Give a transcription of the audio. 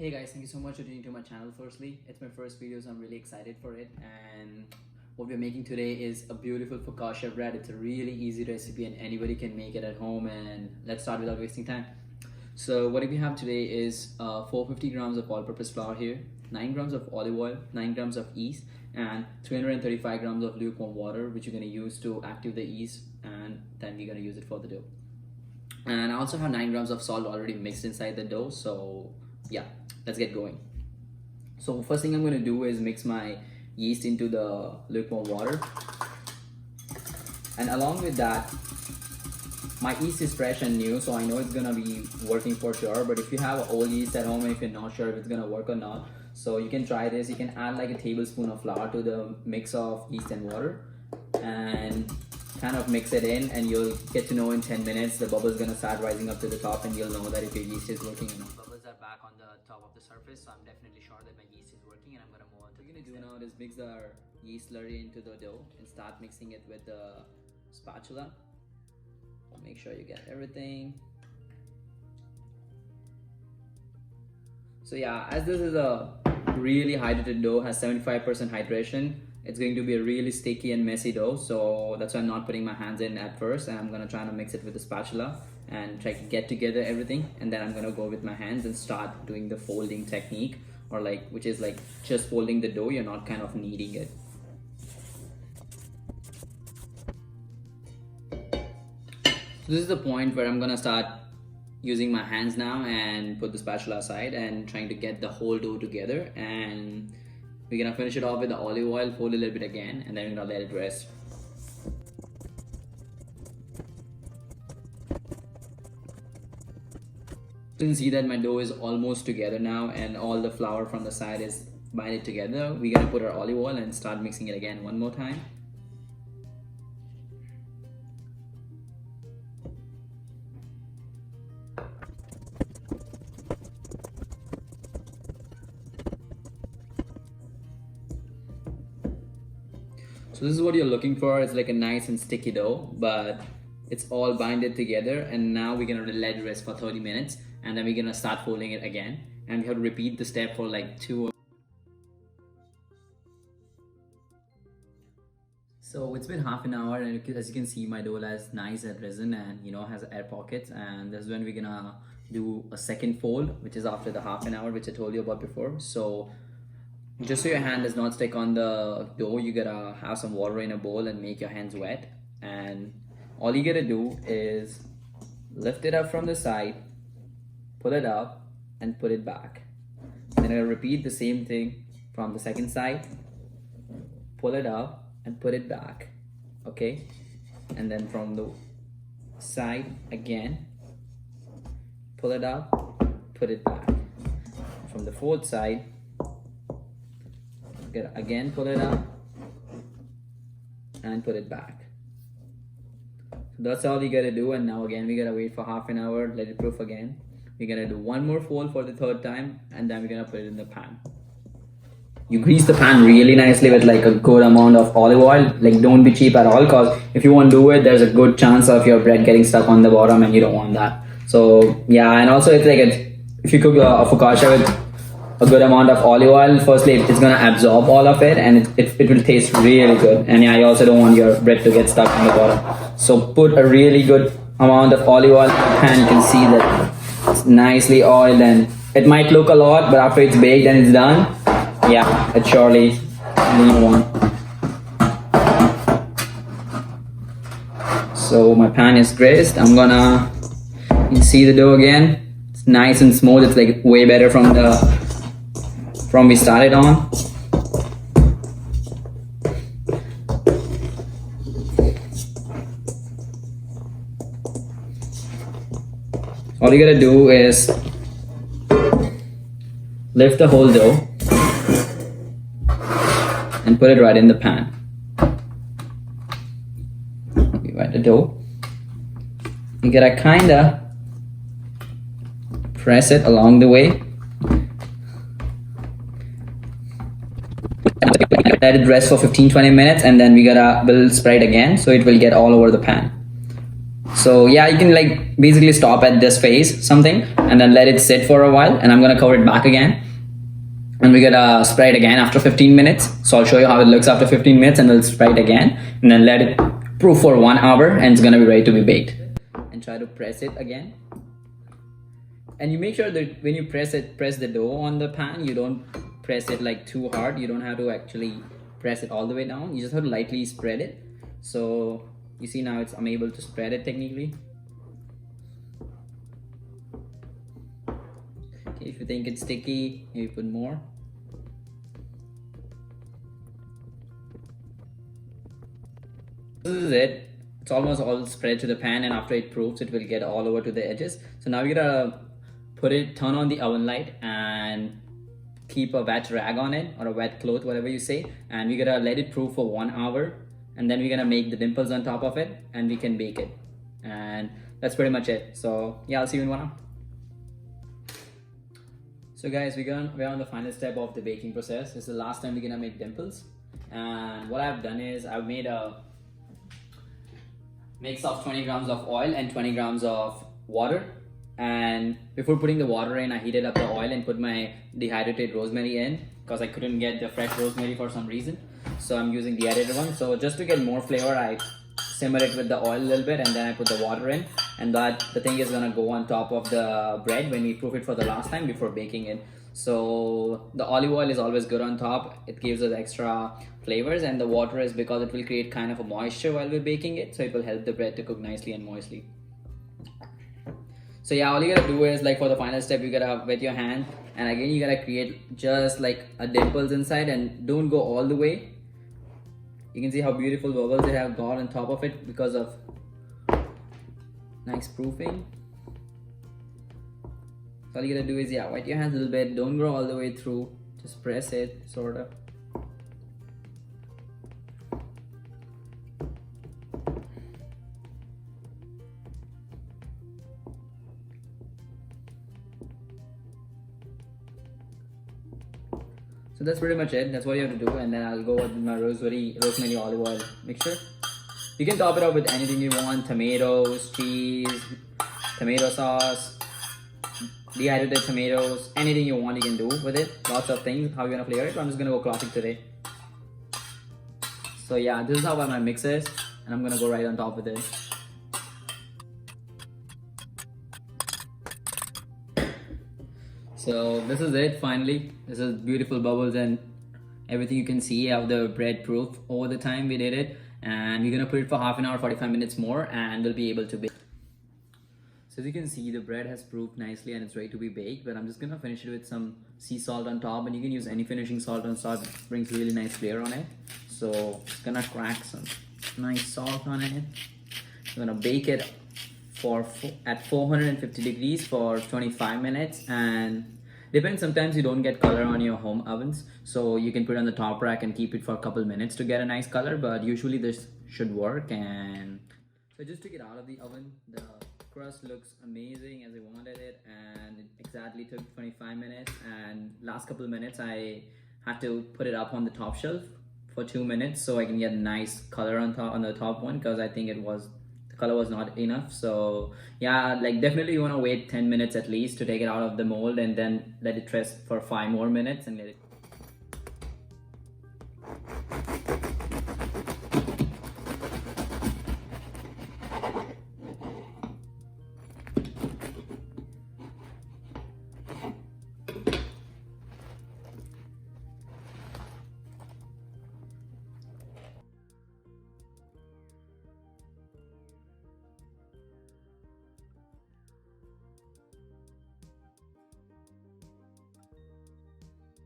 Hey guys, thank you so much for tuning to my channel. Firstly, it's my first video, so I'm really excited for it. And what we're making today is a beautiful focaccia bread. It's a really easy recipe and anybody can make it at home. And let's start without wasting time. So what we have today is 450 grams of all-purpose flour here, 9 grams of olive oil, 9 grams of yeast, and 335 grams of lukewarm water, which you're going to use to activate the yeast, and then we're going to use it for the dough. And I also have 9 grams of salt already mixed inside the dough. So yeah, let's get going. So first thing I'm going to do is mix my yeast into the lukewarm water, and along with that, my yeast is fresh and new, so I know it's gonna be working for sure. But if you have old yeast at home and if you're not sure if it's gonna work or not, so you can try this. You can add like a tablespoon of flour to the mix of yeast and water and kind of mix it in, and you'll get to know in 10 minutes the bubbles gonna start rising up to the top, and you'll know that if your yeast is working or not. Bubbles are back on the top of the surface, so I'm definitely sure that my yeast is working, and I'm gonna move on to what we're gonna do now is mix our yeast slurry into the dough and start mixing it with the spatula. Make sure you get everything. So yeah, as this is a really hydrated dough, has 75% hydration, it's going to be a really sticky and messy dough. So that's why I'm not putting my hands in at first, and I'm gonna try to mix it with the spatula and try to get together everything, and then I'm gonna go with my hands and start doing the folding technique, or which is like just folding the dough. You're not kind of kneading it. This is the point where I'm gonna start using my hands now and put the spatula aside and trying to get the whole dough together, and we're gonna finish it off with the olive oil, fold a little bit again, and then we're gonna let it rest. You can see that my dough is almost together now, and all the flour from the side is binded together. We're gonna put our olive oil and start mixing it again one more time. So this is what you're looking for. It's like a nice and sticky dough, but it's all binded together. And now we're gonna let it rest for 30 minutes, and then we're gonna start folding it again. And we have to repeat the step for like 2. So it's been half an hour, and as you can see, my dough is nice and risen, and has air pockets. And this is when we're gonna do a second fold, which is after the half an hour, which I told you about before. So just so your hand does not stick on the dough, you gotta have some water in a bowl and make your hands wet. And all you gotta do is lift it up from the side, pull it up, and put it back. Then I'll repeat the same thing from the second side, pull it up and put it back. Okay, and then from the side again, pull it up, put it back. From the fourth side, again pull it up and put it back. That's all you gotta do. And now again we gotta wait for half an hour, let it proof again. We're gonna do one more fold for the third time, and then we're gonna put it in the pan. You grease the pan really nicely with like a good amount of olive oil. Like, don't be cheap at all, because if you won't do it, there's a good chance of your bread getting stuck on the bottom, and you don't want that. So yeah, and also it's like if you cook a focaccia with a good amount of olive oil, firstly it's gonna absorb all of it, and it will taste really good. And yeah, you also don't want your bread to get stuck on the bottom. So put a really good amount of olive oil in the pan. You can see that it's nicely oiled, and it might look a lot, but after it's baked and it's done, yeah, it's surely lean one. So my pan is greased. You can see the dough again. It's nice and smooth. It's like way better from we started on. All you gotta do is lift the whole dough and put it right in the pan. You got the dough. You gotta kinda press it along the way. Let it rest for 15-20 minutes, and then we'll spread again so it will get all over the pan. So yeah, you can like basically stop at this phase something and then let it sit for a while, and I'm gonna cover it back again. And we're gonna spray it again after 15 minutes. So I'll show you how it looks after 15 minutes, and we'll spray it again and then let it proof for 1 hour, and it's gonna be ready to be baked. And try to press it again. And you make sure that when you press the dough on the pan, you don't press it like too hard. You don't have to actually press it all the way down. You just have to lightly spread it. So you see now I'm able to spread it technically. Okay, if you think it's sticky, maybe put more. This is it. It's almost all spread to the pan, and after it proofs, it will get all over to the edges. So now we're gonna turn on the oven light and keep a wet rag on it, or a wet cloth, whatever you say, and we're gonna let it proof for 1 hour, and then we're gonna make the dimples on top of it, and we can bake it. And that's pretty much it. So yeah, I'll see you in 1 hour. So guys, we're on the final step of the baking process. This is the last time we're gonna make dimples, and what I've done is I've made a mix of 20 grams of oil and 20 grams of water. And before putting the water in, I heated up the oil and put my dehydrated rosemary in, because I couldn't get the fresh rosemary for some reason. So I'm using the dehydrated one. So just to get more flavor, I simmer it with the oil a little bit, and then I put the water in, and that the thing is gonna go on top of the bread when we proof it for the last time before baking it. So the olive oil is always good on top. It gives us extra flavors, and the water is because it will create kind of a moisture while we're baking it, so it will help the bread to cook nicely and moistly. So yeah, all you gotta do is, like, for the final step, you gotta wet your hand, and again you gotta create just like a dimples inside, and don't go all the way. You can see how beautiful bubbles they have got on top of it because of nice proofing. So all you gotta do is, yeah, wet your hands a little bit, don't go all the way through, just press it, sort of. So that's pretty much it. That's what you have to do, and then I'll go with my rosemary olive oil mixture. You can top it up with anything you want: tomatoes, cheese, tomato sauce, dehydrated tomatoes, anything you want you can do with it. Lots of things. How you're gonna flavor it? But I'm just gonna go classic today. So yeah, this is how my mix is, and I'm gonna go right on top with it. So this is it finally. This is beautiful bubbles and everything you can see of the bread proof over the time we did it. And we're gonna put it for half an hour, 45 minutes more, and we'll be able to bake. So as you can see, the bread has proofed nicely and it's ready to be baked, but I'm just gonna finish it with some sea salt on top, and you can use any finishing salt on top. It brings really nice flavor on it. So just gonna crack some nice salt on it. I'm gonna bake it at 450 degrees for 25 minutes, and depends, sometimes you don't get color on your home ovens, so you can put it on the top rack and keep it for a couple minutes to get a nice color, but usually this should work. And so I just took it out of the oven. The crust looks amazing as I wanted it, and it exactly took 25 minutes, and last couple of minutes I had to put it up on the top shelf for 2 minutes so I can get a nice color on the top one, because I think the color was not enough. So yeah, like, definitely you want to wait 10 minutes at least to take it out of the mold, and then let it rest for 5 more minutes and let it